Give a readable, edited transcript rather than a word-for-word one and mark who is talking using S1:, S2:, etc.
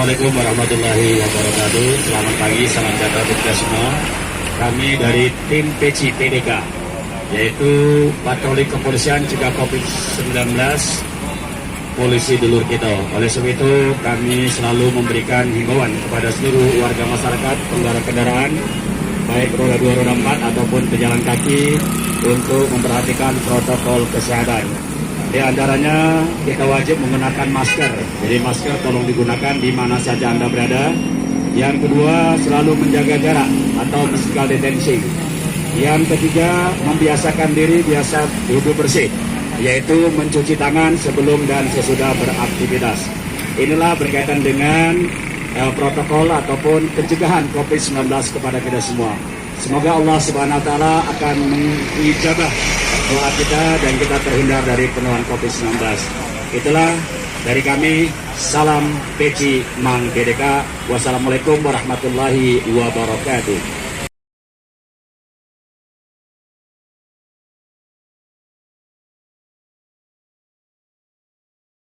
S1: Assalamualaikum warahmatullahi wabarakatuh. Selamat pagi, salam sejahtera untuk kita semua. Kami dari tim PECI PDK, yaitu Patroli Kepolisian Cegah COVID-19 Polisi Dulur kita. Oleh sebab itu, kami selalu memberikan himbauan kepada seluruh warga masyarakat pengendara kendaraan, baik roda 2, roda 4 ataupun pejalan kaki, untuk memperhatikan protokol kesehatan. Di antaranya kita wajib menggunakan masker. Jadi masker tolong digunakan di mana saja Anda berada. Yang kedua, selalu menjaga jarak atau physical distancing. Yang ketiga, membiasakan diri biasa duduk bersih, yaitu mencuci tangan sebelum dan sesudah beraktivitas. Inilah berkaitan dengan protokol ataupun pencegahan COVID-19 kepada kita semua. Semoga Allah Subhanahu wa Ta'ala akan mengijabah doa kita dan kita terhindar dari penularan COVID-19. Itulah dari kami. Salam PECI Mang PDK. Wassalamualaikum warahmatullahi wabarakatuh.